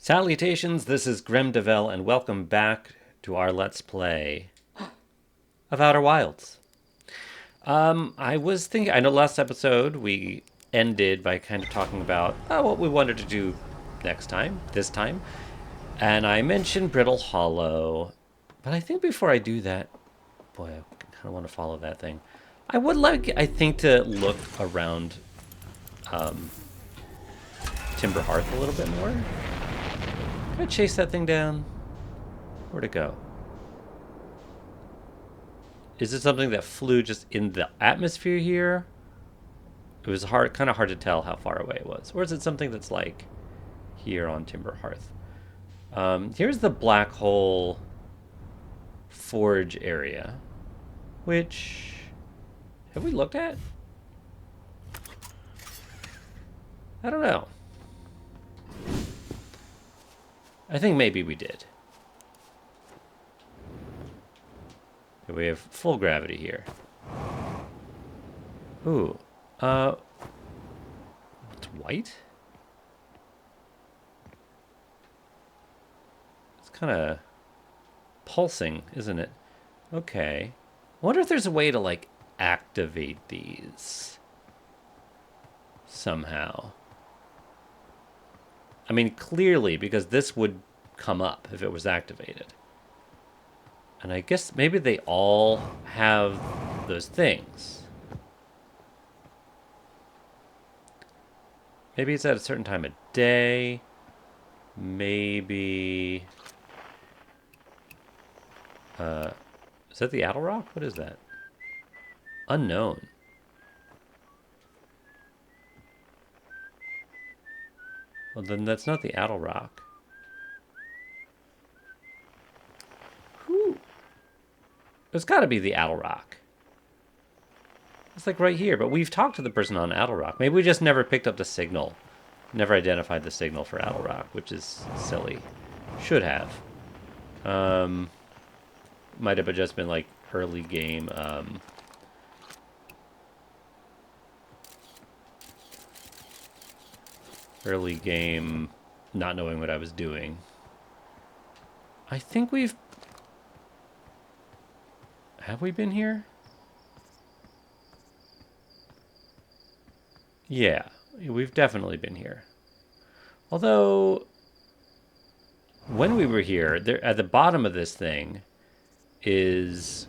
Salutations, this is Gremdevel, and welcome back to our Let's Play of Outer Wilds. I was thinking, I know last episode we ended by kind of talking about what we wanted to do this time, and I mentioned Brittle Hollow, but I think before I do that, boy, I kind of want to follow that thing. I would like, I think, to look around Timber Hearth a little bit more. Can I chase that thing down? Where'd it go? Is it something that flew just in the atmosphere here? It was kind of hard to tell how far away it was. Or is it something that's like here on Timber Hearth? Here's the black hole forge area, which have we looked at? I don't know. I think maybe we did. We have full gravity here. Ooh. It's white? It's kind of pulsing, isn't it? Okay. I wonder if there's a way to, like, activate these somehow. I mean, clearly, because this would come up if it was activated. And I guess maybe they all have those things. Maybe it's at a certain time of day. Maybe... is that the Addle Rock? What is that? Unknown. Well, then that's not the Addle Rock. Whew. It's got to be the Addle Rock. It's like right here, but we've talked to the person on Addle Rock. Maybe we just never picked up the signal. Never identified the signal for Addle Rock, which is silly. Should have. Might have just been like early game. Early game, not knowing what I was doing. I think we've... Have we been here? Yeah, we've definitely been here. Although, when we were here, there at the bottom of this thing is...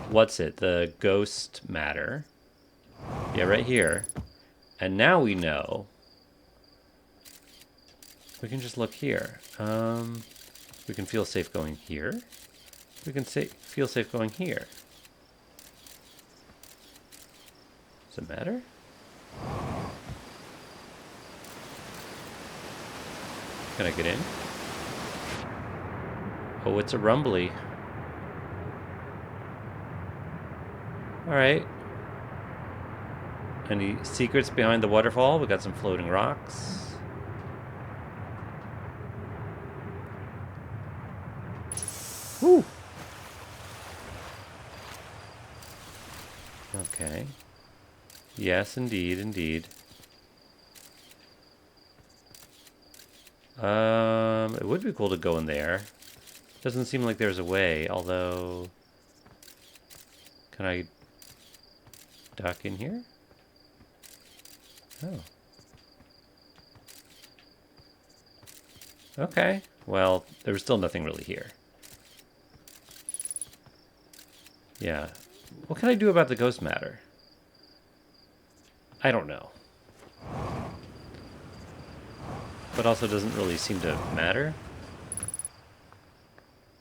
What's it? The ghost matter. Yeah, right here. And now we know... We can just look here. We can feel safe going here. We can feel safe going here. Does it matter? Can I get in? Oh, it's a rumbly. Alright. Any secrets behind the waterfall? We got some floating rocks. Woo! Okay. Yes, indeed, indeed. It would be cool to go in there. Doesn't seem like there's a way, although... Can I duck in here? Oh. Okay. Well, there was still nothing really here. Yeah. What can I do about the ghost matter? I don't know. But also doesn't really seem to matter.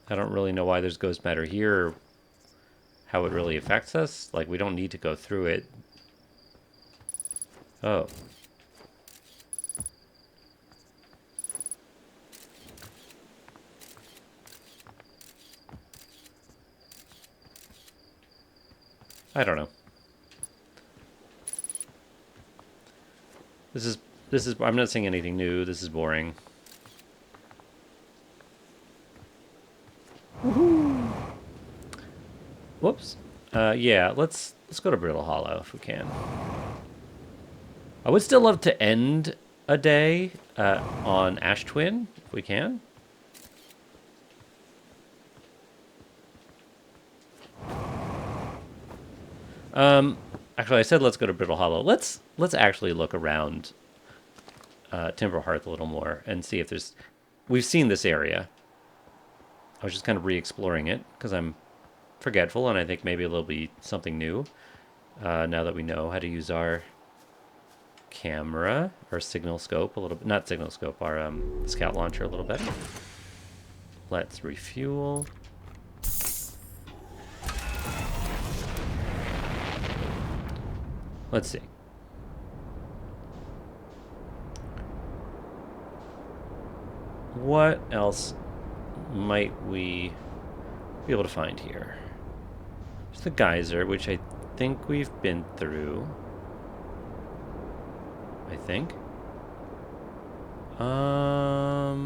I don't really know why there's ghost matter here, or how it really affects us. Like, we don't need to go through it. Oh. I don't know. This is, I'm not saying anything new. This is boring. Woohoo! Whoops. Yeah, let's go to Brittle Hollow if we can. I would still love to end a day on Ash Twin, if we can. Actually, I said let's go to Brittle Hollow. Let's actually look around Timber Hearth a little more and see if there's... We've seen this area. I was just kind of re-exploring it because I'm forgetful, and I think maybe it'll be something new now that we know how to use our camera, our signal scope a little bit. Not signal scope, our scout launcher a little bit. Let's refuel. Let's see. What else might we be able to find here? There's the geyser, which I think we've been through. I think. I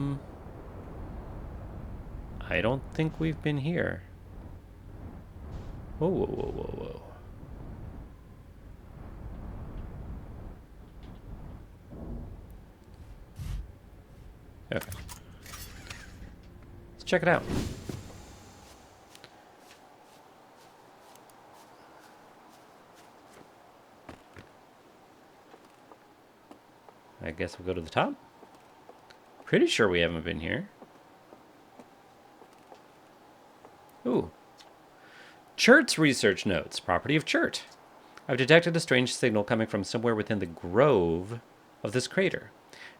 don't think we've been here. Whoa, whoa, whoa, whoa, whoa. Okay. Let's check it out. I guess we'll go to the top. Pretty sure we haven't been here. Ooh. Chert's research notes. Property of Chert. I've detected a strange signal coming from somewhere within the grove of this crater.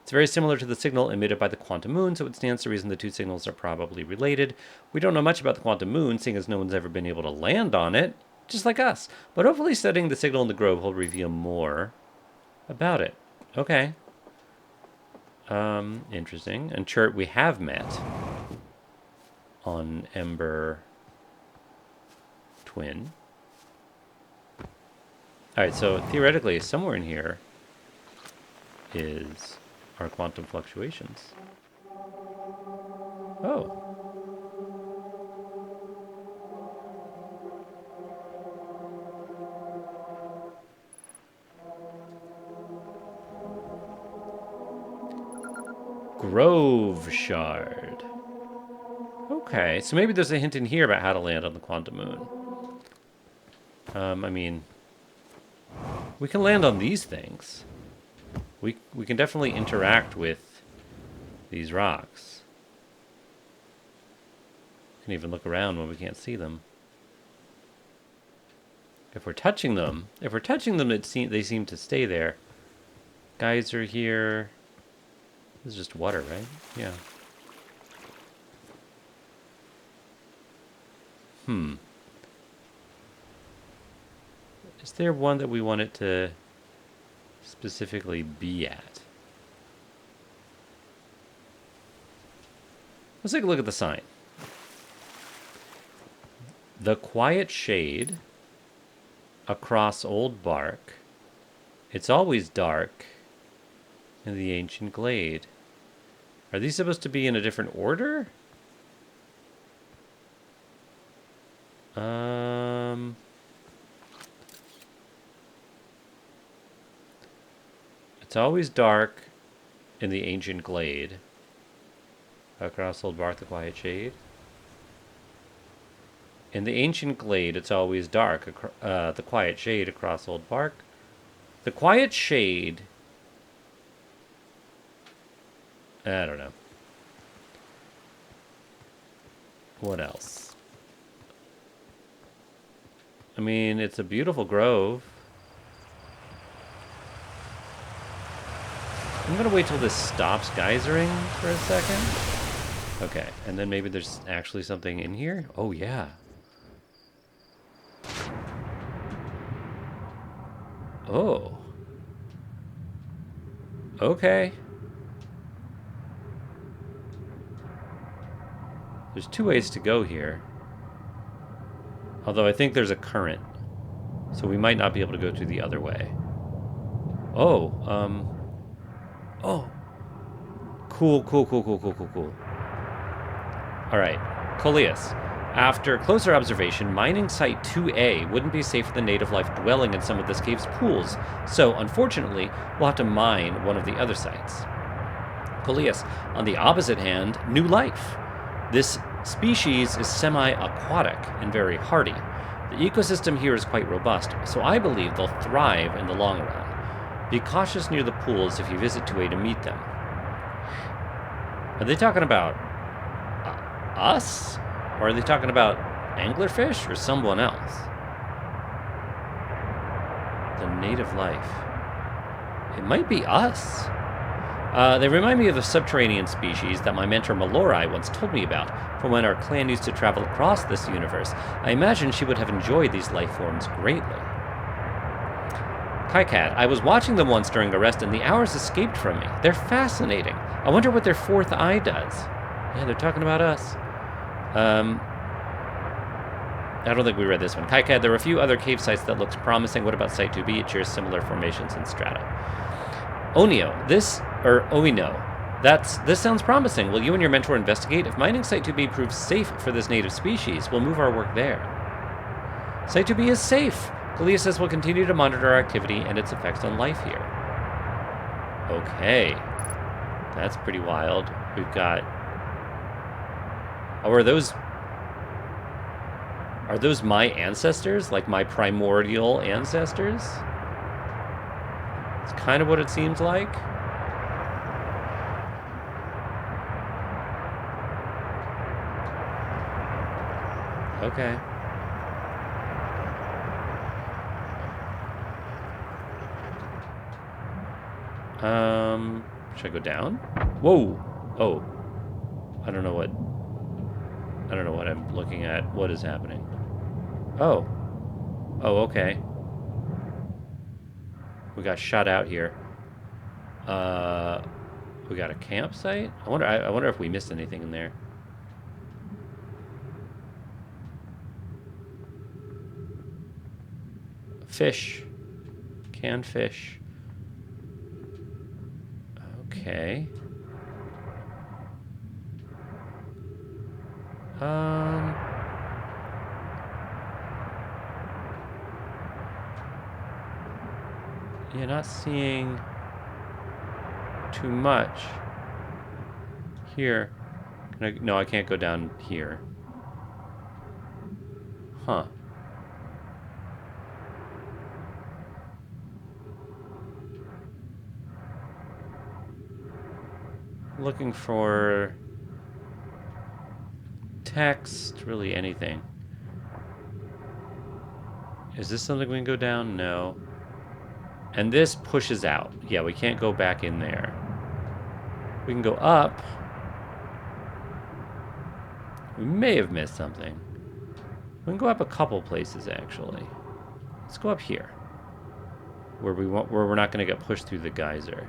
It's very similar to the signal emitted by the quantum moon, so it stands to reason the two signals are probably related. We don't know much about the quantum moon, seeing as no one's ever been able to land on it, just like us. But hopefully studying the signal in the grove will reveal more about it. Okay. Interesting. And Chert we have met on Ember Twin. Alright, so theoretically, somewhere in here is our quantum fluctuations. Oh. Grove Shard. Okay, so maybe there's a hint in here about how to land on the quantum moon. I mean, we can land on these things. We can definitely interact with these rocks. We can even look around when we can't see them. If we're touching them, they seem to stay there. Geyser here. This is just water, right? Yeah. Is there one that we want it to specifically be at? Let's take a look at the sign. The quiet shade across old bark. It's always dark in the ancient glade. Are these supposed to be in a different order? It's always dark in the ancient glade. Across old bark, the quiet shade. In the ancient glade, it's always dark. The quiet shade across old bark. The quiet shade... I don't know. What else? I mean, it's a beautiful grove. I'm going to wait till this stops geysering for a second. Okay, and then maybe there's actually something in here? Oh, yeah. Oh. Okay. There's two ways to go here. Although I think there's a current. So we might not be able to go through the other way. Oh, oh. Cool. All right, Coleus. After closer observation, mining site 2A wouldn't be safe for the native life dwelling in some of this cave's pools, so unfortunately, we'll have to mine one of the other sites. Coleus, on the opposite hand, new life. This species is semi-aquatic and very hardy. The ecosystem here is quite robust, so I believe they'll thrive in the long run. Be cautious near the pools if you visit 2A to meet them. Are they talking about us? Or are they talking about anglerfish or someone else? The native life. It might be us. They remind me of a subterranean species that my mentor Mallorai once told me about from when our clan used to travel across this universe. I imagine she would have enjoyed these life forms greatly. Kaikad, I was watching them once during a rest and the hours escaped from me. They're fascinating. I wonder what their fourth eye does. Yeah, they're talking about us. I don't think we read this one. Kaikad, there were a few other cave sites that looks promising. What about Site 2B? It shares similar formations and strata. Oino, this sounds promising. Will you and your mentor investigate? If mining Site 2B proves safe for this native species, we'll move our work there. Site 2B is safe. Kalia says we'll continue to monitor our activity and its effects on life here. Okay. That's pretty wild. We've got... Oh, are those my ancestors? Like my primordial ancestors? It's kind of what it seems like. Okay. Should I go down? Whoa! Oh. I don't know what I'm looking at. What is happening? Oh. Oh, okay. We got shot out here. We got a campsite? I wonder if we missed anything in there. Fish. Canned fish. Okay. Yeah, not seeing too much here. No, I can't go down here. Huh. Looking for text, really anything. Is this something we can go down? No. And this pushes out. Yeah, we can't go back in there. We can go up. We may have missed something. We can go up a couple places, actually. Let's go up here. Where we're not going to get pushed through the geyser.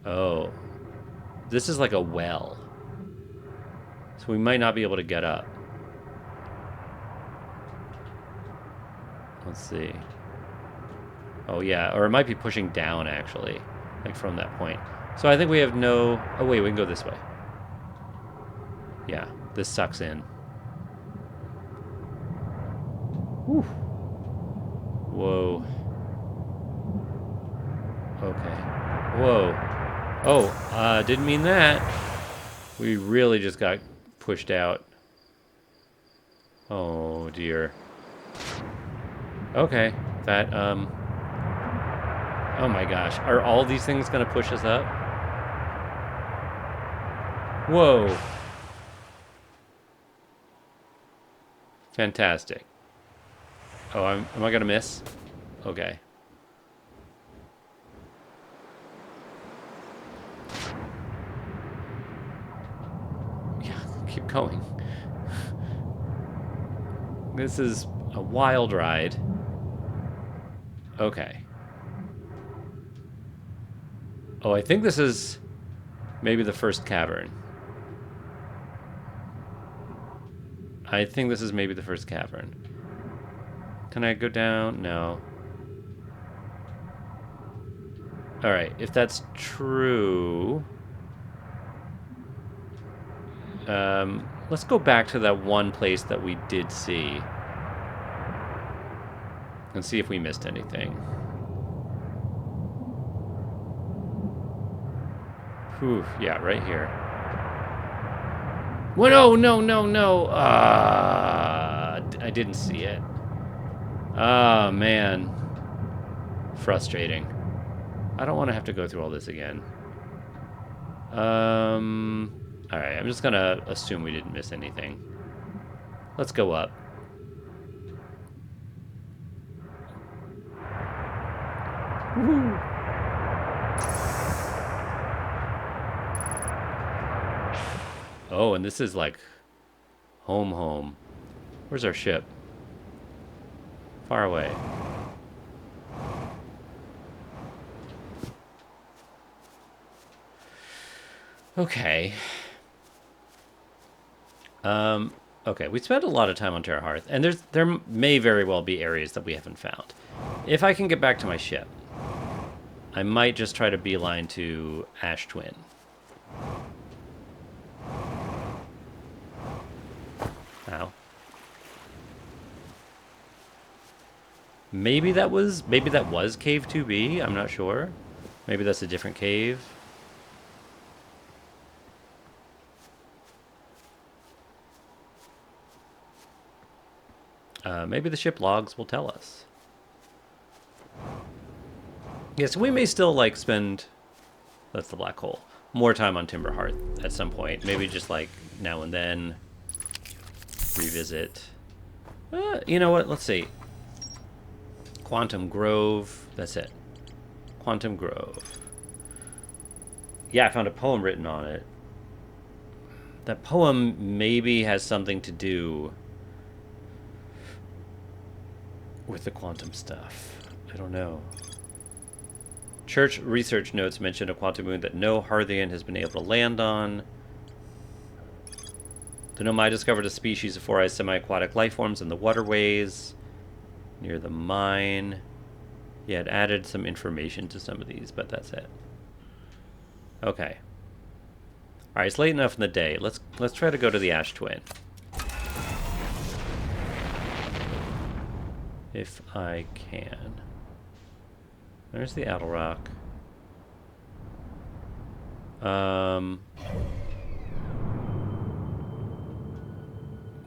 Oh. This is like a well. So we might not be able to get up. Let's see. Oh, yeah. Or it might be pushing down, actually. Like, from that point. So I think we have no... Oh, wait. We can go this way. Yeah. This sucks in. Whew. Whoa. Okay. Whoa. Oh, didn't mean that. We really just got pushed out. Oh, dear. Okay. That, oh my gosh. Are all these things going to push us up? Whoa. Fantastic. Oh, am I going to miss? Okay. Yeah, keep going. This is a wild ride. Okay. Oh, I think this is maybe the first cavern. I think this is maybe the first cavern. Can I go down? No. Alright, if that's true... Let's go back to that one place that we did see and see if we missed anything. Whew, yeah, right here. Well, no. I didn't see it. Ah, man. Frustrating. I don't want to have to go through all this again. Alright, I'm just gonna assume we didn't miss anything. Let's go up. Woo! Oh, and this is like home. Where's our ship? Far away. Okay. Okay, we spent a lot of time on Timber Hearth, and there may very well be areas that we haven't found. If I can get back to my ship, I might just try to beeline to Ash Twin. Ow. Maybe that was cave 2B, I'm not sure. Maybe that's a different cave. Maybe the ship logs will tell us. Yes, we may still like spend, that's the black hole, more time on Timber Hearth at some point. Maybe just like now and then revisit. You know what? Let's see. Quantum Grove. That's it. Quantum Grove. Yeah, I found a poem written on it. That poem maybe has something to do with the quantum stuff. I don't know. Church research notes mention a quantum moon that no Hearthian has been able to land on. The Nomai discovered a species of four-eyed semi-aquatic life forms in the waterways near the mine. He had added some information to some of these, but that's it. Okay. Alright, it's late enough in the day. Let's try to go to the Ash Twin. If I can. There's the Addle Rock.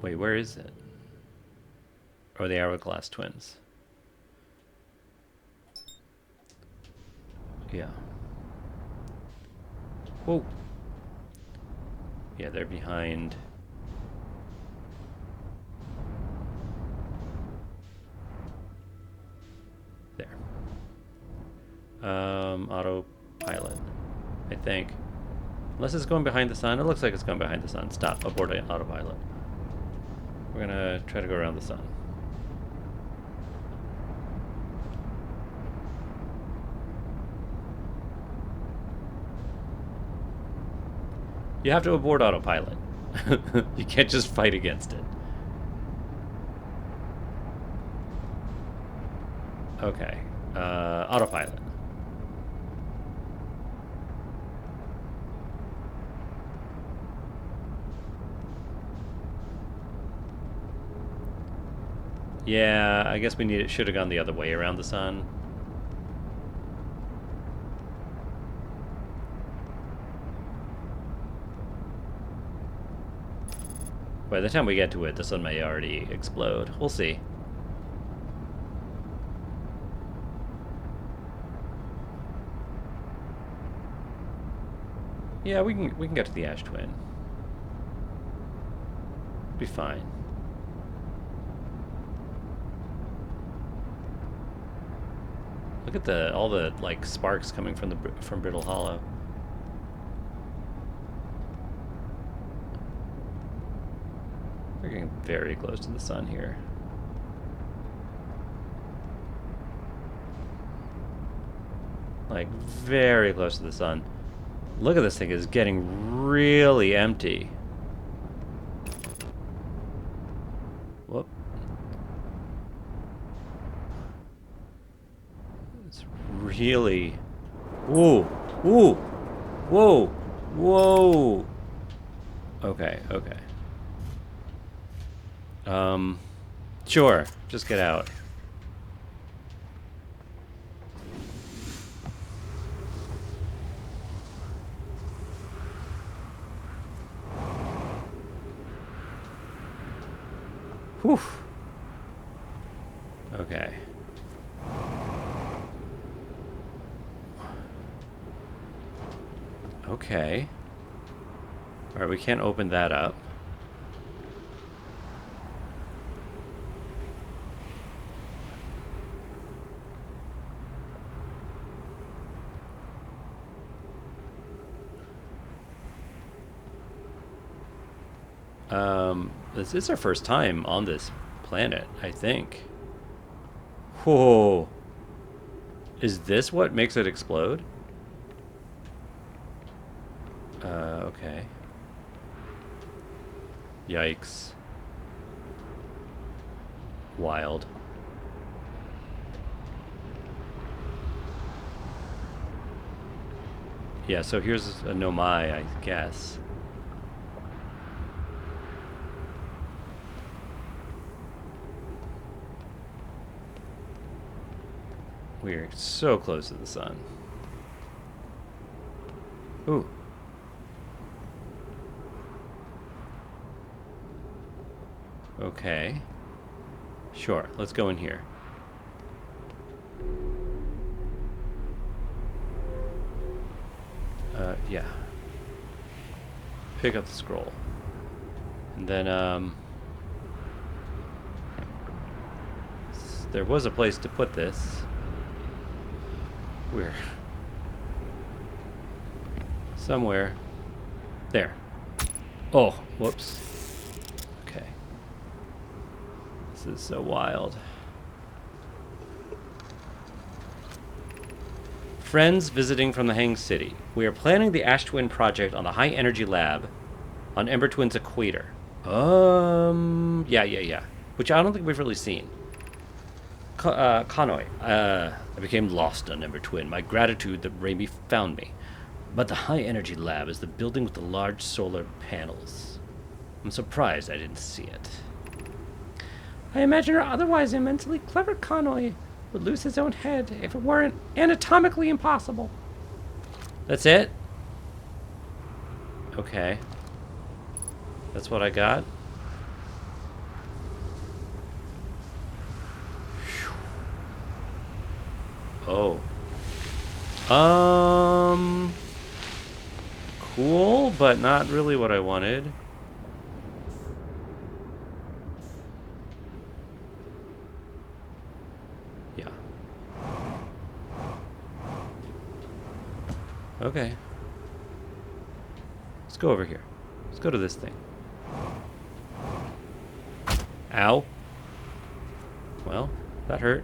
Wait, where is it? Or the Hourglass Twins? Yeah. Whoa. Yeah, they're behind. There. Autopilot, I think. Unless it's going behind the sun. It looks like it's going behind the sun. Stop. Abort autopilot. We're gonna try to go around the sun. You have to abort autopilot. You can't just fight against it. Okay. Autopilot. Yeah, I guess should have gone the other way around the sun. By the time we get to it, the sun may already explode. We'll see. Yeah, we can get to the Ash Twin. Be fine. Look at all the like sparks coming from Brittle Hollow. We're getting very close to the sun here. Like very close to the sun. Look at this thing, it's getting really empty. Whoop. It's really... Ooh! Ooh! Whoa! Whoa! Okay, okay. Um, sure. Just get out. Whew. Okay. Okay. Alright, we can't open that up. This is our first time on this planet, I think. Whoa. Is this what makes it explode? Okay. Yikes. Wild. Yeah, so here's a Nomai, I guess. We're so close to the sun. Ooh. Okay. Sure, let's go in here. Yeah. Pick up the scroll. And then, there was a place to put this. Where? Somewhere. There. Oh, whoops. Okay. This is so wild. Friends visiting from the Hang City. We are planning the Ash Twin project on the High Energy Lab on Ember Twin's equator. Yeah. Which I don't think we've really seen. Kanoi. I became lost on Ember Twin. My gratitude that Raimi found me. But the High Energy Lab is the building with the large solar panels. I'm surprised I didn't see it. I imagine our otherwise immensely clever Kanoi would lose his own head if it weren't anatomically impossible. That's it? Okay. That's what I got? Oh. Cool, but not really what I wanted. Yeah. Okay. Let's go over here. Let's go to this thing. Ow. Well, that hurt.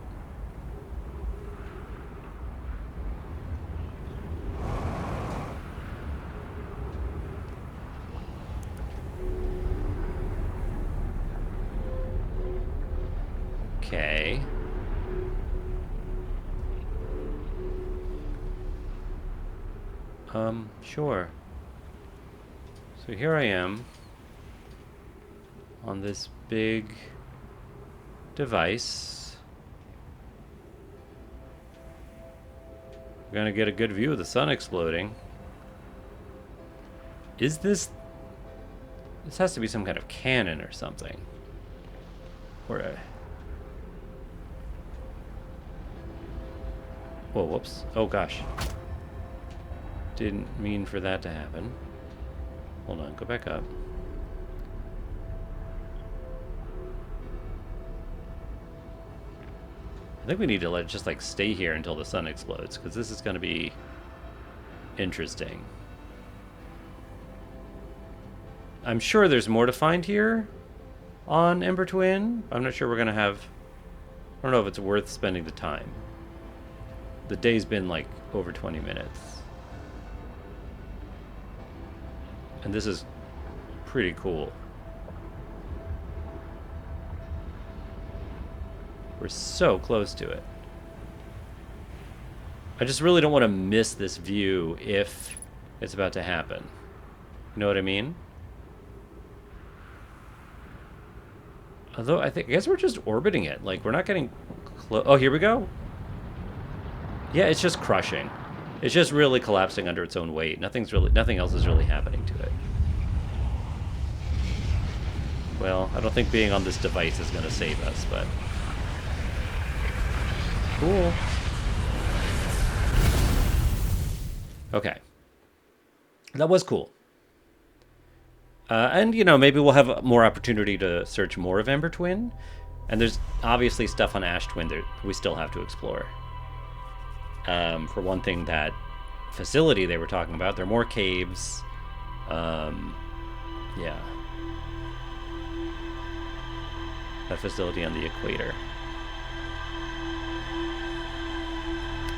Okay. Sure. So here I am on this big device. We're gonna get a good view of the sun exploding. Is this... This has to be some kind of cannon or something. Or a... Whoa, whoops. Oh, gosh. Didn't mean for that to happen. Hold on, go back up. I think we need to let it just, like, stay here until the sun explodes, because this is going to be interesting. I'm sure there's more to find here on Ember Twin. I'm not sure we're going to have... I don't know if it's worth spending the time. The day's been, like, over 20 minutes. And this is pretty cool. We're so close to it. I just really don't want to miss this view if it's about to happen. You know what I mean? Although I guess we're just orbiting it. Like, we're not getting close. Oh, here we go. Yeah, it's just crushing. It's just really collapsing under its own weight. Nothing else is really happening to it. Well, I don't think being on this device is going to save us, but cool. Okay. That was cool. And, maybe we'll have more opportunity to search more of Ember Twin. And there's obviously stuff on Ash Twin that we still have to explore. For one thing, that facility they were talking about, there are more caves. Yeah. That facility on the equator.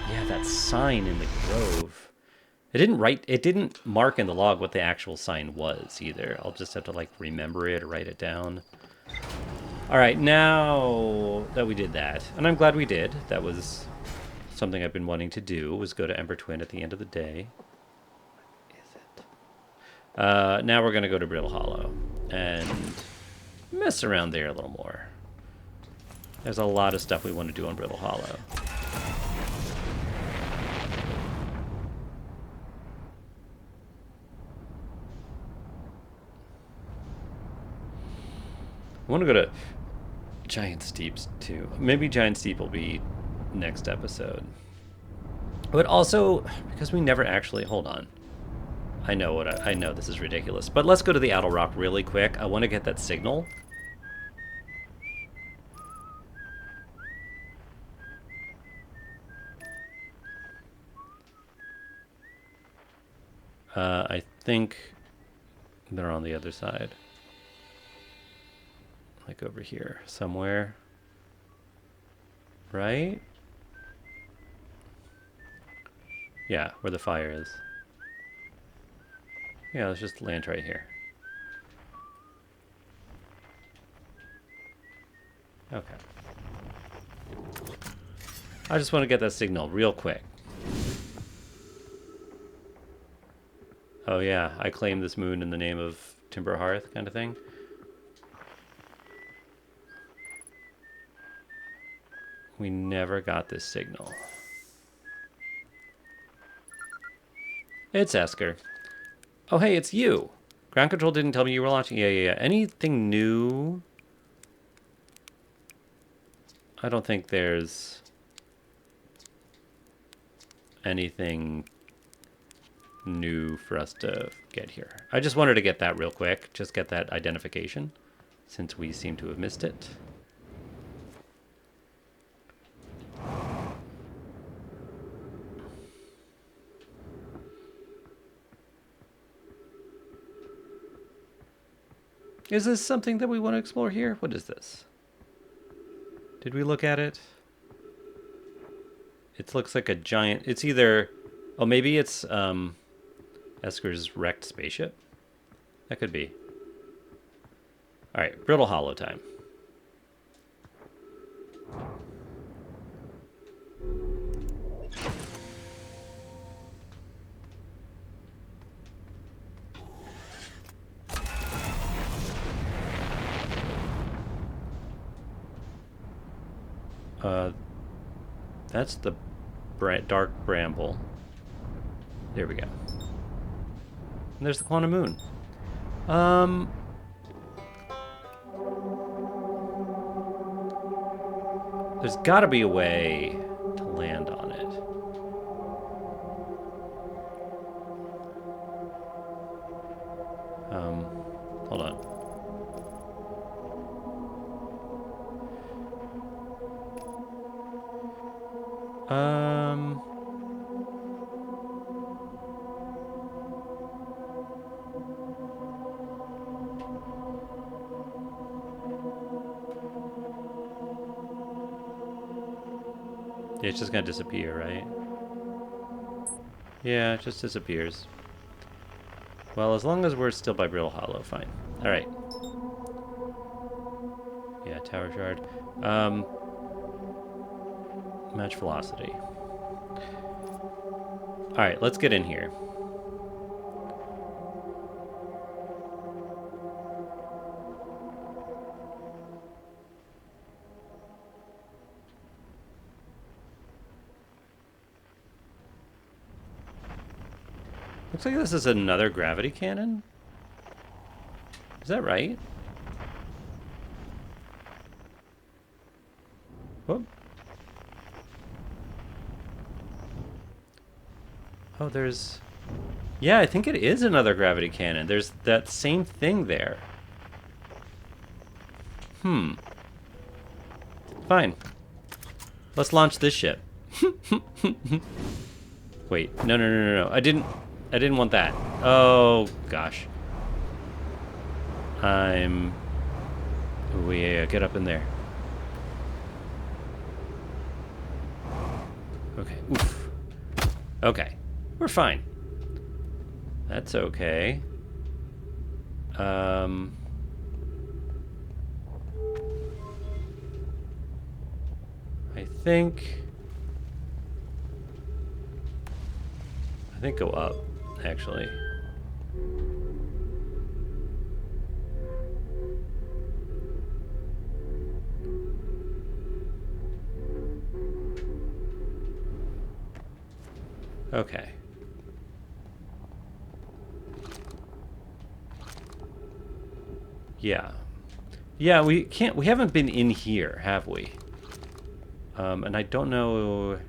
Yeah, that sign in the grove. It didn't mark in the log what the actual sign was either. I'll just have to remember it or write it down. All right, now that we did that, and I'm glad we did. That was something I've been wanting to do, was go to Ember Twin at the end of the day. Is it? Now we're going to go to Brittle Hollow and mess around there a little more. There's a lot of stuff we want to do on Brittle Hollow. I want to go to Giant Steeps too. Maybe Giant Steep will be next episode. But also, because we never actually... Hold on. I know this is ridiculous. But let's go to the Addle Rock really quick. I want to get that signal. I think they're on the other side. Like over here somewhere. Right? Yeah, where the fire is. Yeah, let's just land right here. Okay. I just want to get that signal real quick. Oh yeah, I claim this moon in the name of Timber Hearth kind of thing. We never got this signal. It's Esker. Oh, hey, it's you. Ground Control didn't tell me you were launching. Yeah. Anything new? I don't think there's anything new for us to get here. I just wanted to get that real quick. Just get that identification, since we seem to have missed it. Is this something that we want to explore here? What is this? Did we look at it? It looks like a giant... It's either... Oh, maybe it's Esker's wrecked spaceship? That could be. Alright, Brittle Hollow time. That's the dark bramble. There we go. And there's the quantum moon. There's got to be a way to land on it. Hold on. It's just gonna disappear, right? Yeah, it just disappears. Well, as long as we're still by Brittle Hollow, fine. Alright. Yeah, Tower Shard. Match velocity. Alright, let's get in here. Looks like this is another gravity cannon. Is that right? Whoop. Oh, there's... Yeah, I think it is another gravity cannon. There's that same thing there. Fine. Let's launch this ship. Wait, no. I didn't want that. Oh, gosh. Oh, yeah, get up in there. Okay, oof. Okay, we're fine. That's okay. I think go up, actually. Okay. Yeah. Yeah, we haven't been in here, have we? And I don't know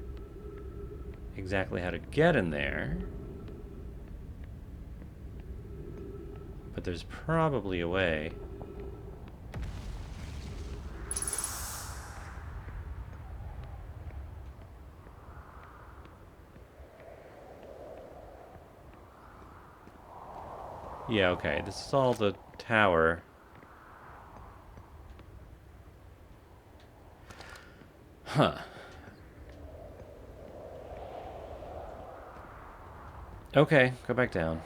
exactly how to get in there. But there's probably a way. Yeah, okay. This is all the tower. Huh. Okay, go back down.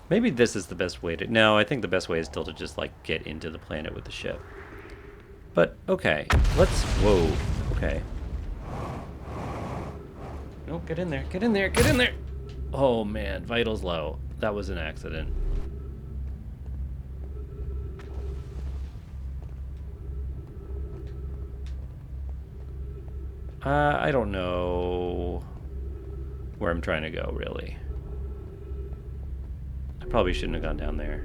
Maybe this is the best way to... No, I think the best way is still to just, like, get into the planet with the ship. But, okay. Let's... Whoa. Okay. No, get in there. Get in there. Get in there! Oh, man. Vital's low. That was an accident. I don't know where I'm trying to go, really. I probably shouldn't have gone down there.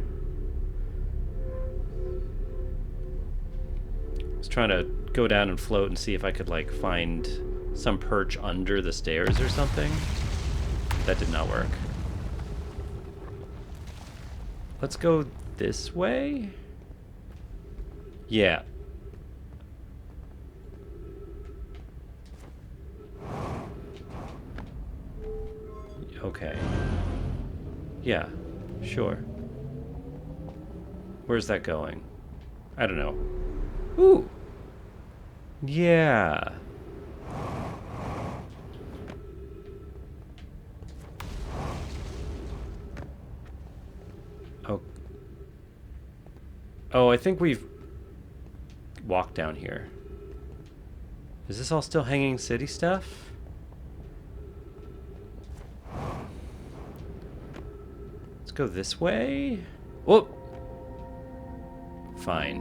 I was trying to go down and float and see if I could, like, find some perch under the stairs or something. That did not work. Let's go this way? Yeah. Okay. Yeah, sure. Where's that going? I don't know. Ooh! Yeah. Oh. Oh, I think we've walked down here. Is this all still hanging city stuff? Go this way? Whoop! Fine.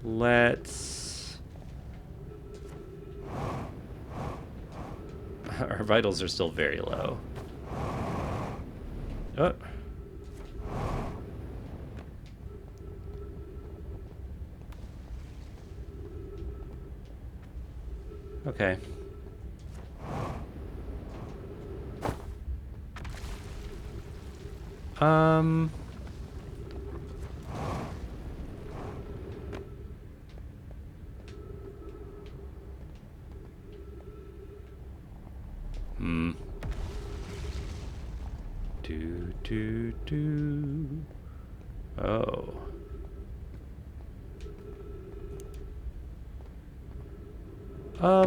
Let's... Our vitals are still very low. Oh. Okay. Oh.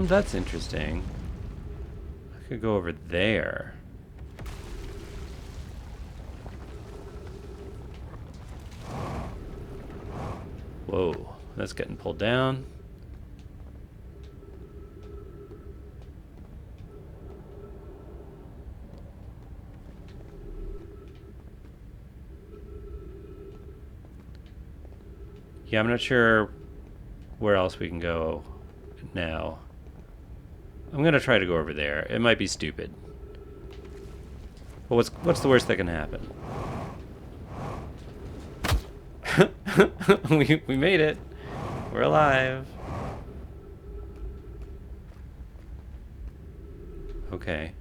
That's interesting. I could go over there. Whoa, that's getting pulled down. Yeah, I'm not sure where else we can go now. I'm going to try to go over there. It might be stupid. But what's the worst that can happen? we made it. We're alive. Okay.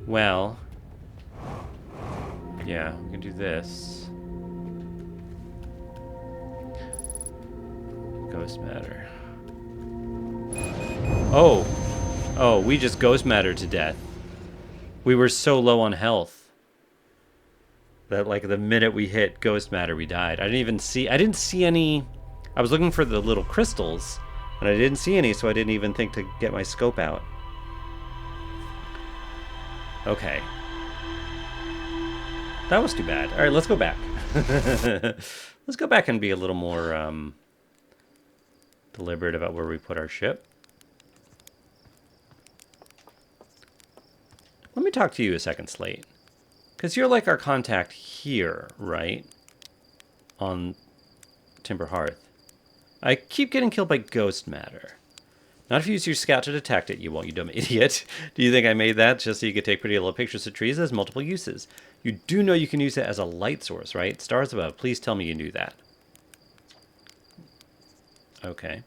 Well. Yeah, we can do this. Ghost matter. Oh! Oh, we just ghost mattered to death. We were so low on health that, like, the minute we hit ghost matter, we died. I didn't see any. I was looking for the little crystals, and I didn't see any, so I didn't even think to get my scope out. Okay. That was too bad. All right, let's go back. Let's go back and be a little more deliberate about where we put our ship. Let me talk to you a second, Slate. Because you're like our contact here, right? On Timber Hearth. I keep getting killed by ghost matter. Not if you use your scout to detect it, you won't, you dumb idiot. Do you think I made that just so you could take pretty little pictures of trees? It has multiple uses. You do know you can use it as a light source, right? Stars above, please tell me you knew that. Okay.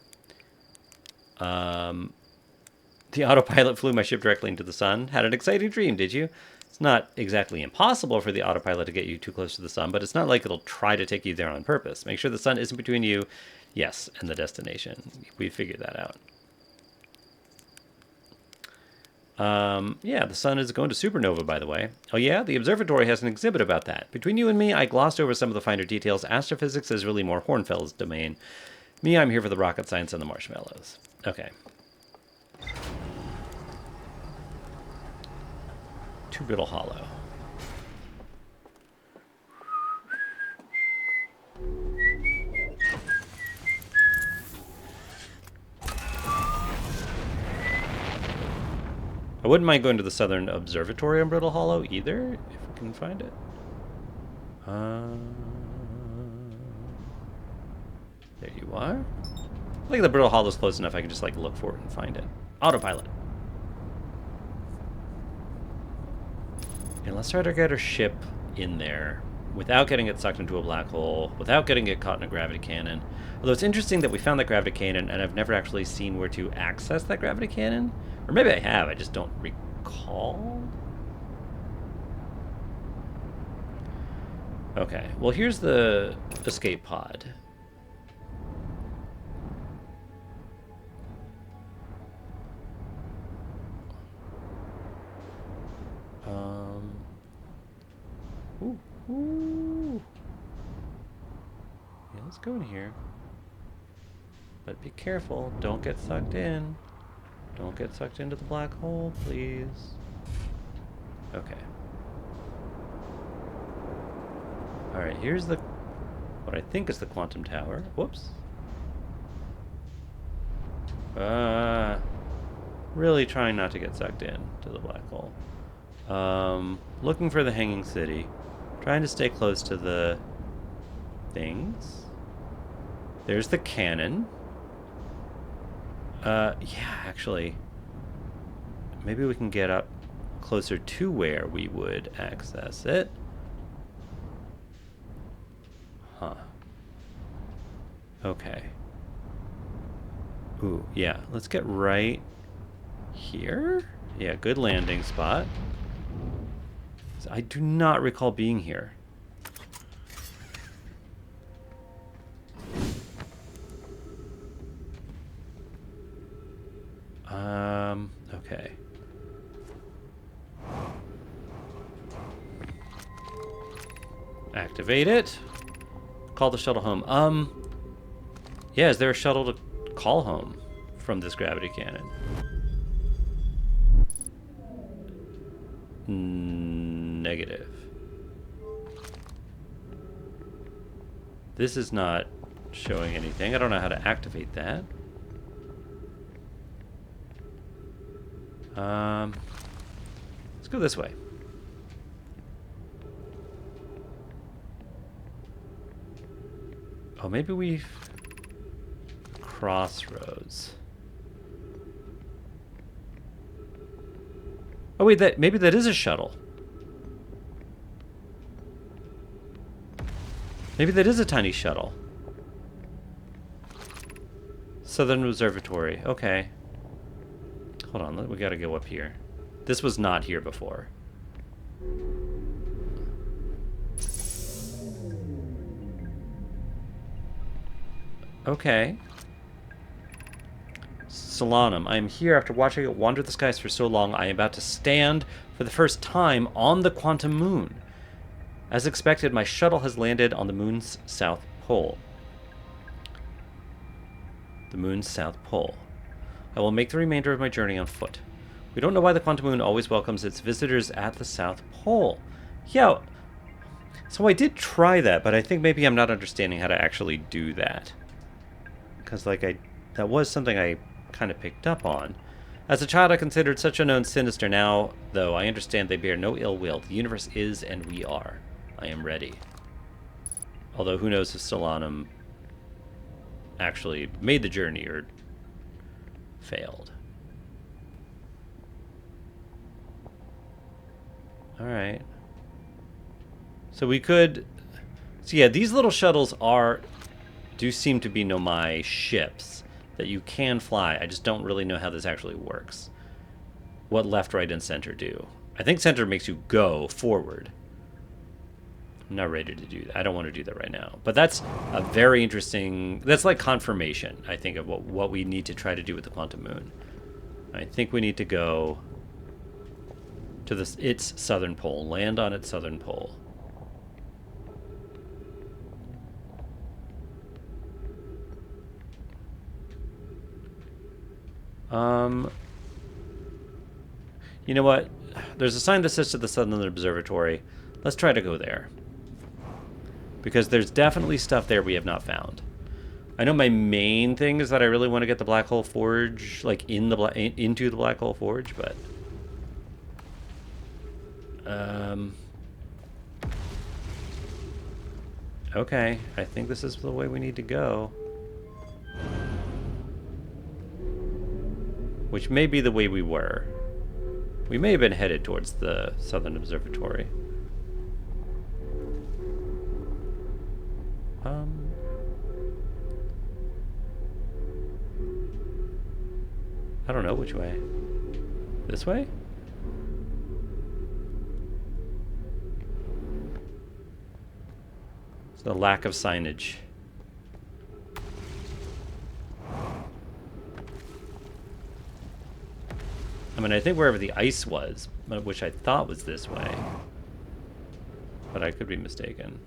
The autopilot flew my ship directly into the sun. Had an exciting dream, did you? It's not exactly impossible for the autopilot to get you too close to the sun, but it's not like it'll try to take you there on purpose. Make sure the sun isn't between you, yes, and the destination. We figured that out. Yeah, the sun is going to supernova, by the way. Oh yeah? The observatory has an exhibit about that. Between you and me, I glossed over some of the finer details. Astrophysics is really more Hornfels' domain. Me, I'm here for the rocket science and the marshmallows. Okay. To Brittle Hollow. I wouldn't mind going to the Southern Observatory on Brittle Hollow either, if we can find it. There you are. I think the Brittle Hollow's close enough I can just like look for it and find it. Autopilot. And let's try to get our ship in there without getting it sucked into a black hole, without getting it caught in a gravity cannon. Although it's interesting that we found that gravity cannon and I've never actually seen where to access that gravity cannon. Or maybe I have, I just don't recall. Okay, well here's the escape pod. Ooh. Yeah, let's go in here. But be careful, don't get sucked in. Don't get sucked into the black hole, please. Okay. Alright, here's the what I think is the quantum tower. Whoops. Really trying not to get sucked in to the black hole. Looking for the hanging city. Trying to stay close to the things. There's the cannon. Yeah, actually. Maybe we can get up closer to where we would access it. Huh. Okay. Ooh, yeah. Let's get right here. Yeah, good landing spot. I do not recall being here. Okay. Activate it. Call the shuttle home. Yeah, is there a shuttle to call home from this gravity cannon? Negative. This is not showing anything. I don't know how to activate that. Let's go this way. Oh, maybe we've... Crossroads. Oh wait, maybe that is a shuttle. Maybe that is a tiny shuttle. Southern Observatory. Okay. Hold on, we gotta go up here. This was not here before. Okay. Solanum. I am here after watching it wander the skies for so long. I am about to stand for the first time on the quantum moon. As expected, my shuttle has landed on the moon's south pole. The moon's south pole. I will make the remainder of my journey on foot. We don't know why the quantum moon always welcomes its visitors at the South Pole. Yeah, so I did try that, but I think maybe I'm not understanding how to actually do that. Because, like, that was something I kind of picked up on. As a child, I considered such unknown sinister. Now, though, I understand they bear no ill will. The universe is, and we are. I am ready. Although, who knows if Solanum actually made the journey or failed. Alright. So we could... So yeah, these little shuttles do seem to be Nomai ships that you can fly. I just don't really know how this actually works. What left, right, and center do. I think center makes you go forward. I'm not ready to do that. I don't want to do that right now. But that's a very interesting... That's like confirmation, I think, of what we need to try to do with the quantum moon. I think we need to go to its southern pole. Land on its southern pole. You know what? There's a sign that says to the Southern Observatory. Let's try to go there. Because there's definitely stuff there we have not found. I know my main thing is that I really want to get the Black Hole Forge, like, into the Black Hole Forge, but... Okay, I think this is the way we need to go. Which may be the way we were. We may have been headed towards the Southern Observatory. I don't know which way. This way? It's the lack of signage. I mean, I think wherever the ice was, which I thought was this way, but I could be mistaken.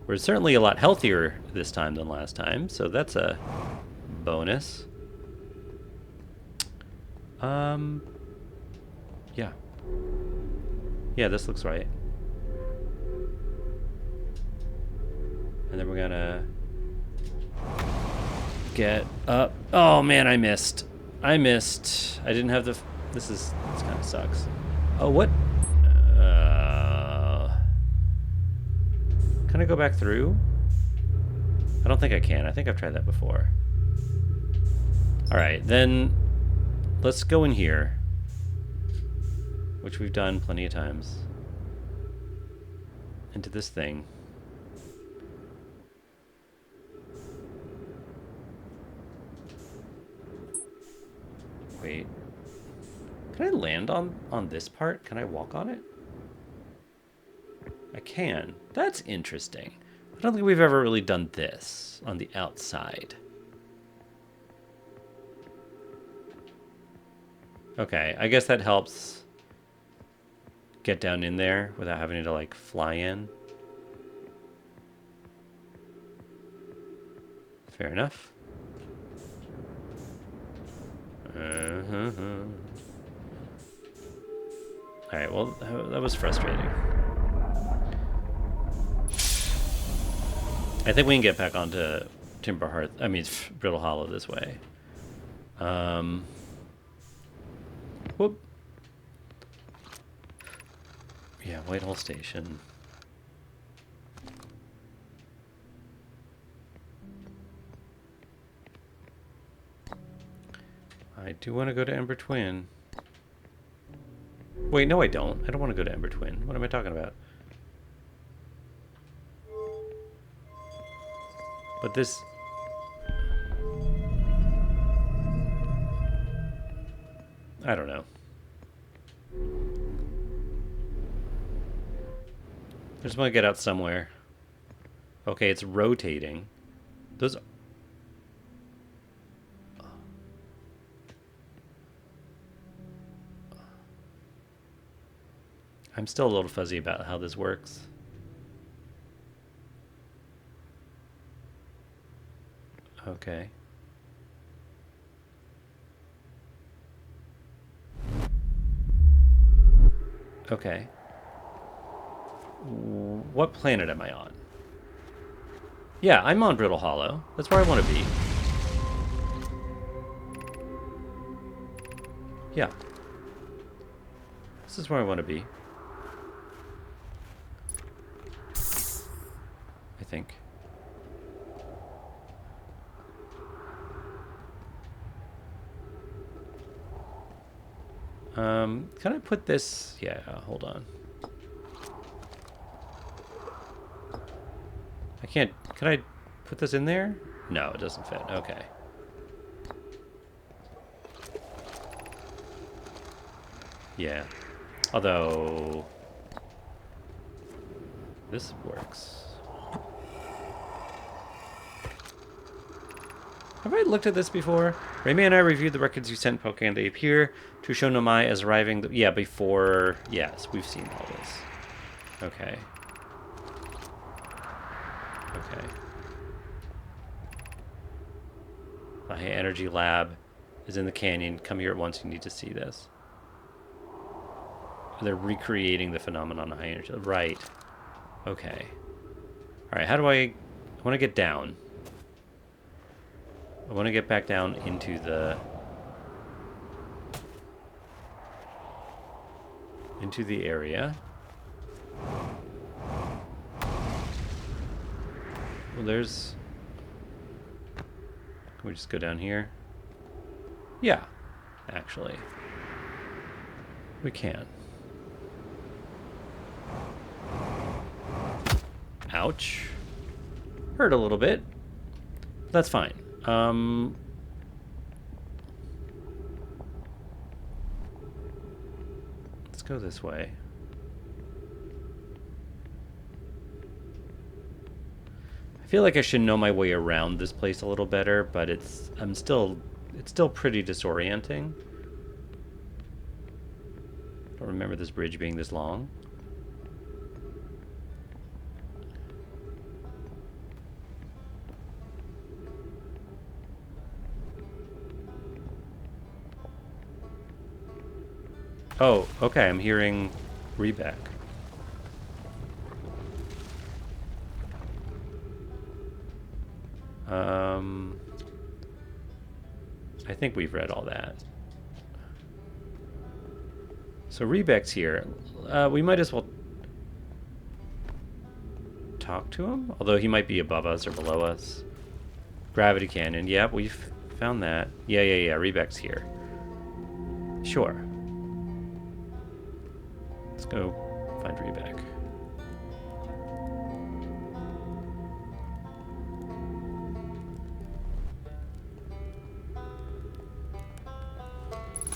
We're certainly a lot healthier this time than last time, so that's a bonus. Yeah. Yeah, this looks right. And then we're gonna get up. Oh man, I missed. I didn't have the... This kind of sucks. Oh, what? Can I go back through? I don't think I can. I think I've tried that before. Alright, then let's go in here. Which we've done plenty of times. Into this thing. Wait. Can I land on this part? Can I walk on it? I can. That's interesting. I don't think we've ever really done this on the outside. Okay, I guess that helps get down in there without having to, like, fly in. Fair enough. Alright, well, that was frustrating. I think we can get back onto Timber Hearth. I mean, Brittle Hollow this way. Whoop. Yeah, Whitehall Station. I do want to go to Ember Twin. Wait, no I don't. I don't want to go to Ember Twin. What am I talking about? But this... I don't know. I just want to get out somewhere. Okay, it's rotating. Those... I'm still a little fuzzy about how this works. Okay. Okay. What planet am I on? Yeah, I'm on Brittle Hollow. That's where I want to be. Yeah. This is where I want to be. I think. Can I put this? Yeah, hold on. I can't. Can I put this in there? No, it doesn't fit. Okay. Yeah. Although this works. Have I looked at this before? Raimi and I reviewed the records you sent Poke, and they appear to show Nomai as arriving... yeah, before... yes, we've seen all this. Okay. Okay. The high energy lab is in the canyon. Come here at once. You need to see this. They're recreating the phenomenon of high energy. Right. Okay. All right. How do I want to get down? I want to get back down into the area. Well, there's... can we just go down here? Yeah, actually. We can. Ouch. Hurt a little bit. That's fine. Let's go this way. I feel like I should know my way around this place a little better, but it's still pretty disorienting. Don't remember this bridge being this long. Oh, okay, I'm hearing Rebeck. I think we've read all that. So Rebeck's here. We might as well talk to him, although he might be above us or below us. Gravity Canyon. Yep, we've found that. Yeah. Rebeck's here. Sure. Let's go find Rebeck.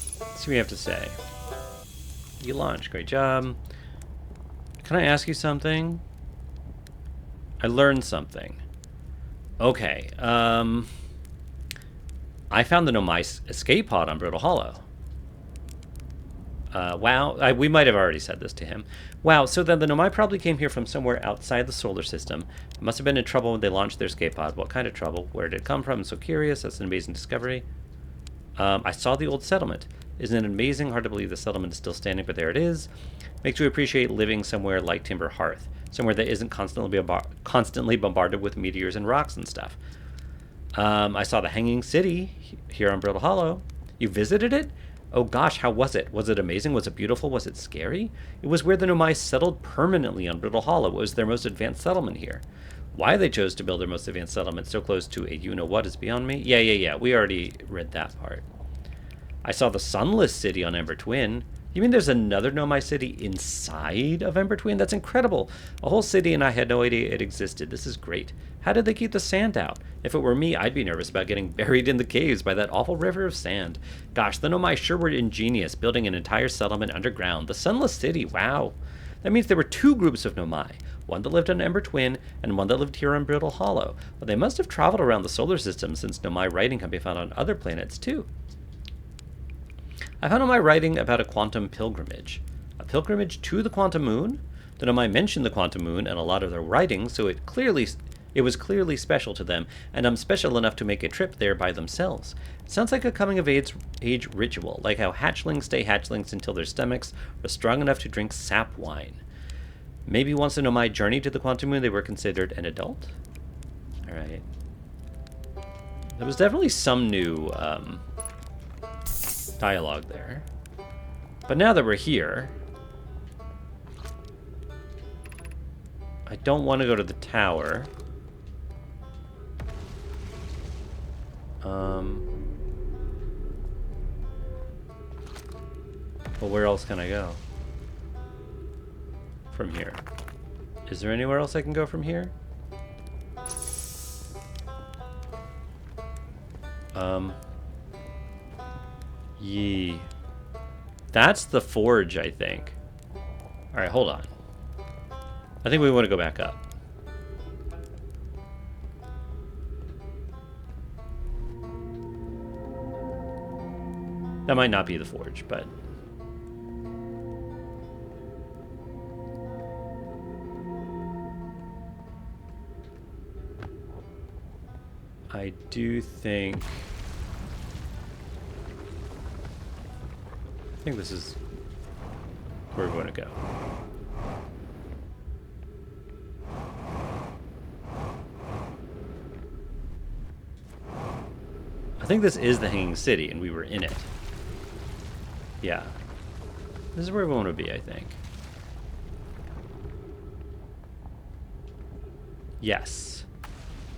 Let's see what we have to say. You launched. Great job. Can I ask you something? I learned something. Okay. I found the Nomai escape pod on Brittle Hollow. Wow, we might have already said this to him. Wow, so then the Nomai probably came here from somewhere outside the solar system. It must have been in trouble when they launched their escape pod. What kind of trouble? Where did it come from? I'm so curious. That's an amazing discovery. I saw the old settlement. Isn't it amazing? Hard to believe the settlement is still standing, but there it is. Makes you appreciate living somewhere like Timber Hearth, somewhere that isn't constantly bombarded with meteors and rocks and stuff. I saw the Hanging City here on Brittle Hollow. You visited it? Oh gosh, how was it? Was it amazing? Was it beautiful? Was it scary? It was where the Nomai settled permanently on Brittle Hollow. It was their most advanced settlement here. Why they chose to build their most advanced settlement so close to a you-know-what is beyond me. Yeah. We already read that part. I saw the Sunless City on Ember Twin. You mean there's another Nomai city inside of Ember Twin? That's incredible. A whole city and I had no idea it existed. This is great. How did they keep the sand out? If it were me, I'd be nervous about getting buried in the caves by that awful river of sand. Gosh, the Nomai sure were ingenious, building an entire settlement underground. The Sunless City, wow. That means there were two groups of Nomai. One that lived on Ember Twin, and one that lived here on Brittle Hollow. But they must have traveled around the solar system, since Nomai writing can be found on other planets, too. I found Nomai writing about a quantum pilgrimage. A pilgrimage to the quantum moon? The Nomai mentioned the quantum moon in a lot of their writings, so it was clearly special to them, and special enough to make a trip there by themselves. It sounds like a coming-of-age ritual, like how hatchlings stay hatchlings until their stomachs are strong enough to drink sap wine. Maybe once in Nomai journey to the quantum moon, they were considered an adult? Alright. There was definitely some new dialogue there. But now that we're here, I don't want to go to the tower. Well, where else can I go? From here. Is there anywhere else I can go from here? Yee. That's the forge, I think. Alright, hold on. I think we want to go back up. That might not be the forge, but... I do think... I think this is where we're going to go. I think this is the Hanging City, and we were in it. Yeah. This is where we want to be, I think. Yes.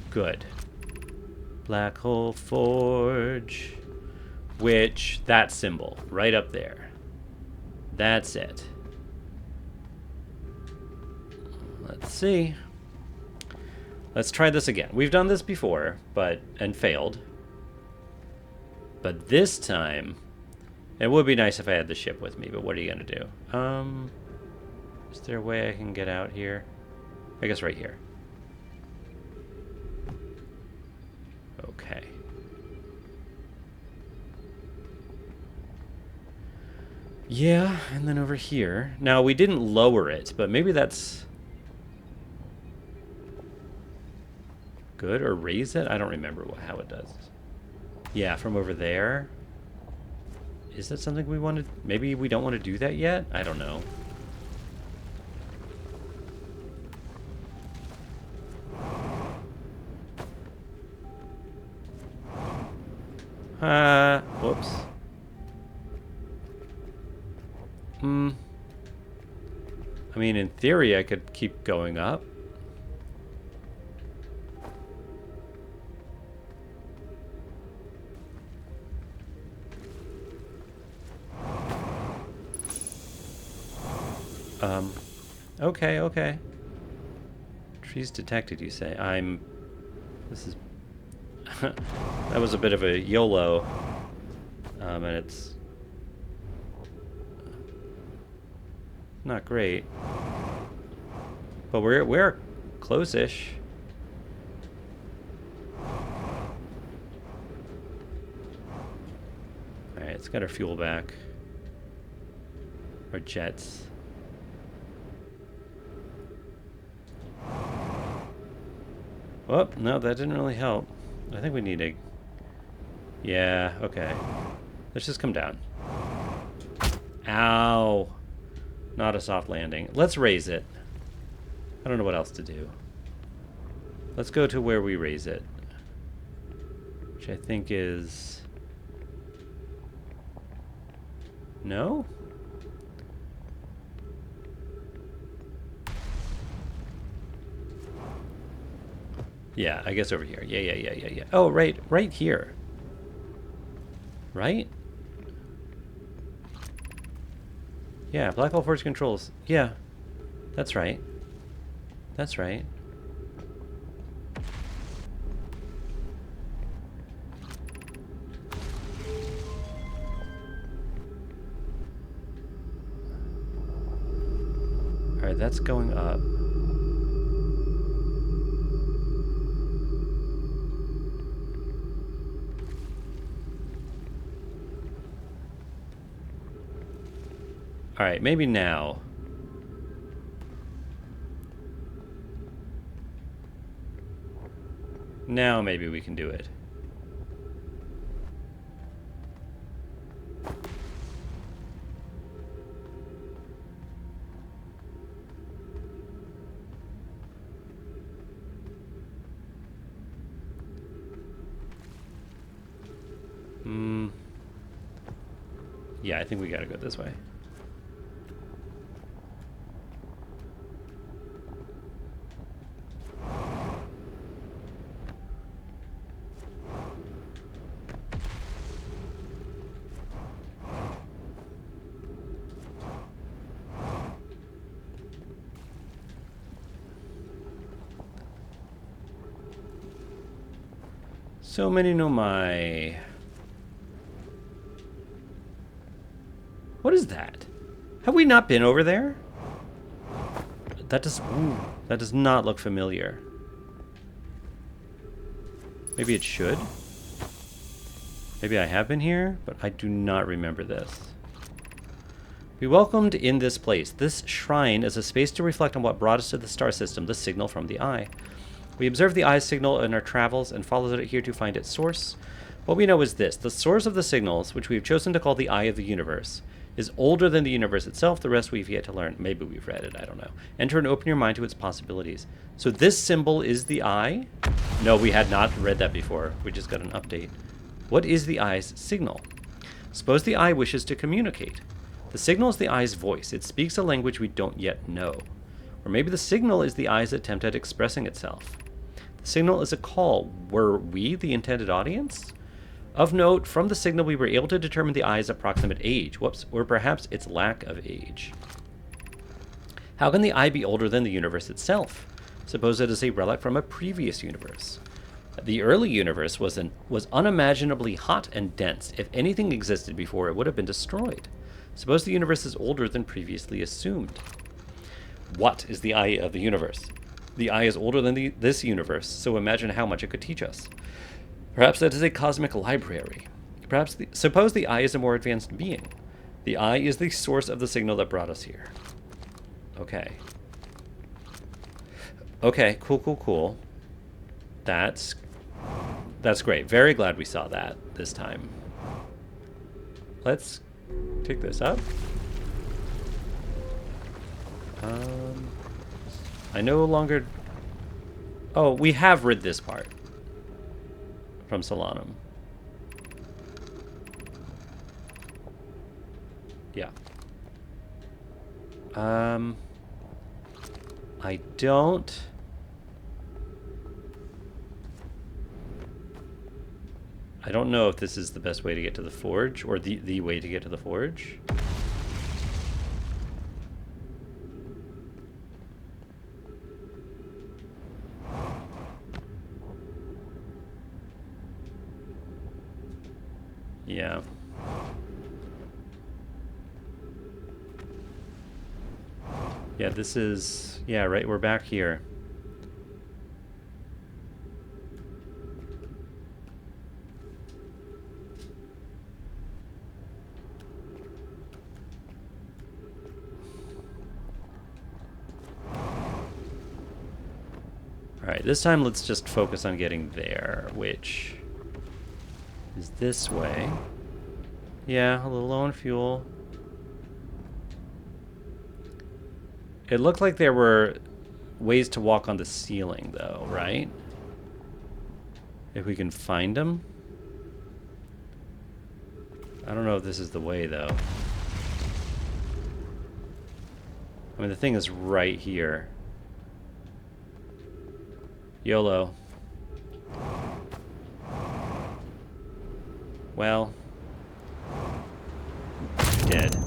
Good. Black Hole Forge. Which, that symbol, right up there. That's it. Let's see. Let's try this again. We've done this before, and failed. But this time, it would be nice if I had the ship with me, but what are you going to do? Is there a way I can get out here? I guess right here. Okay. Yeah, and then over here. Now, we didn't lower it, but maybe that's good, or raise it? I don't remember how it does. Yeah, from over there. Is that something we want to... Maybe we don't want to do that yet? I don't know. Whoops. I mean, in theory, I could keep going up. Okay. Trees detected, you say. This is... That was a bit of a YOLO. And it's... not great. But we're close-ish. Alright, it's got our fuel back. Our jets. Oh, no, that didn't really help. I think we need a... Yeah, okay. Let's just come down. Ow. Not a soft landing. Let's raise it. I don't know what else to do. Let's go to where we raise it. Which I think is... No? Yeah, I guess over here. Yeah. Oh, right here. Right? Yeah, Black Hole Force controls. Yeah, that's right. That's right. Alright, that's going up. Alright, maybe now. Now maybe we can do it. Yeah, I think we gotta go this way. So many nomai. What is that? Have we not been over there? That does not look familiar. Maybe it should? Maybe I have been here, but I do not remember this. Be welcomed in this place. This shrine is a space to reflect on what brought us to the star system, the signal from the eye. We observe the eye's signal in our travels and followed it here to find its source. What we know is this. The source of the signals, which we've chosen to call the eye of the universe, is older than the universe itself. The rest we've yet to learn. Maybe we've read it, I don't know. Enter and open your mind to its possibilities. So this symbol is the eye? No, we had not read that before. We just got an update. What is the eye's signal? Suppose the eye wishes to communicate. The signal is the eye's voice. It speaks a language we don't yet know. Or maybe the signal is the eye's attempt at expressing itself. The signal is a call. Were we the intended audience? Of note, from the signal we were able to determine the eye's approximate age, or perhaps its lack of age. How can the eye be older than the universe itself? Suppose it is a relic from a previous universe. The early universe was unimaginably hot and dense. If anything existed before, it would have been destroyed. Suppose the universe is older than previously assumed. What is the eye of the universe? The eye is older than this universe, so imagine how much it could teach us. Perhaps that is a cosmic library. Suppose the eye is a more advanced being. The eye is the source of the signal that brought us here. Okay. Okay, cool. That's great. Very glad we saw that this time. Let's take this up. I no longer... Oh, we have read this part from Solanum. Yeah. I don't... I don't know if this is the best way to get to the forge, or the way to get to the forge. Yeah. Yeah, this is... Yeah, right, we're back here. Alright, this time let's just focus on getting there, which is this way. Yeah, a little low on fuel. It looked like there were ways to walk on the ceiling, though, right? If we can find them. I don't know if this is the way, though. I mean, the thing is right here. YOLO. Well. Dead.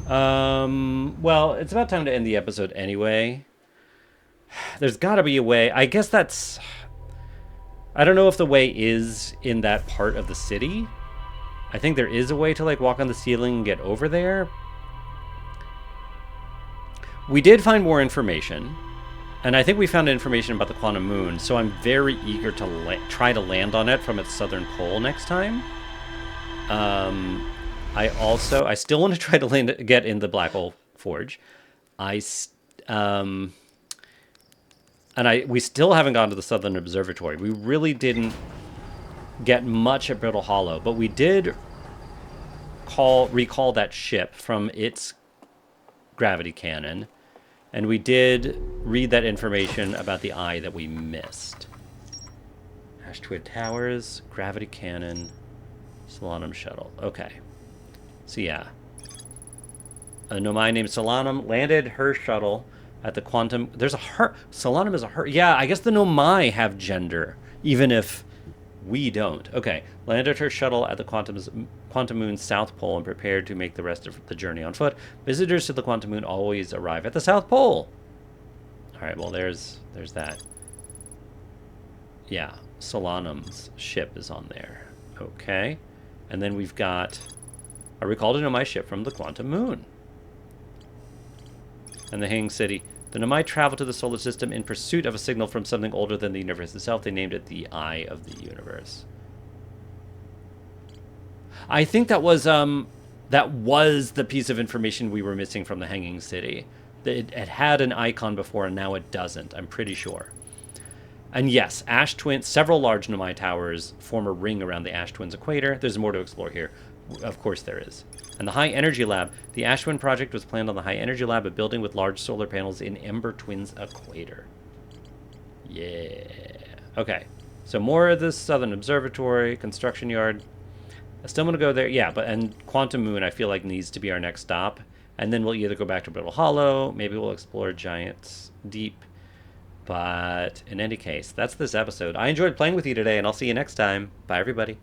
Well, it's about time to end the episode anyway. There's gotta be a way. I guess that's... I don't know if the way is in that part of the city. I think there is a way to, like, walk on the ceiling and get over there. We did find more information. And I think we found information about the quantum moon, so I'm very eager to try to land on it from its southern pole next time. I still want to try to get in the Black Hole Forge. We still haven't gone to the Southern Observatory. We really didn't get much at Brittle Hollow, but we did recall that ship from its gravity cannon, and we did read that information about the eye that we missed. Ash Twin Towers, gravity cannon, Solanum shuttle. Okay. So yeah. A Nomai named Solanum landed her shuttle at the quantum... There's a her... Solanum is a her... Yeah, I guess the Nomai have gender, even if we don't. Okay. Landed her shuttle at the quantum moon's south pole and prepared to make the rest of the journey on foot. Visitors to the quantum moon always arrive at the south pole. All right, well, there's that. Yeah, Solanum's ship is on there. Okay. And then we've got a recall to Nomai ship from the quantum moon. And the Hanging City. The Nomai traveled to the solar system in pursuit of a signal from something older than the universe itself. They named it the Eye of the Universe. I think that was the piece of information we were missing from the Hanging City. It had an icon before, and now it doesn't. I'm pretty sure. And yes, Ash Twins, several large Nomai towers form a ring around the Ash Twins equator. There's more to explore here. Of course there is. And the High Energy Lab. The Ash Twin project was planned on the High Energy Lab, a building with large solar panels in Ember Twins equator. Yeah. Okay. So more of the Southern Observatory, construction yard. I still want to go there. Yeah, and Quantum Moon I feel like needs to be our next stop. And then we'll either go back to Brittle Hollow, maybe we'll explore Giant's Deep. But in any case, that's this episode. I enjoyed playing with you today, and I'll see you next time. Bye, everybody.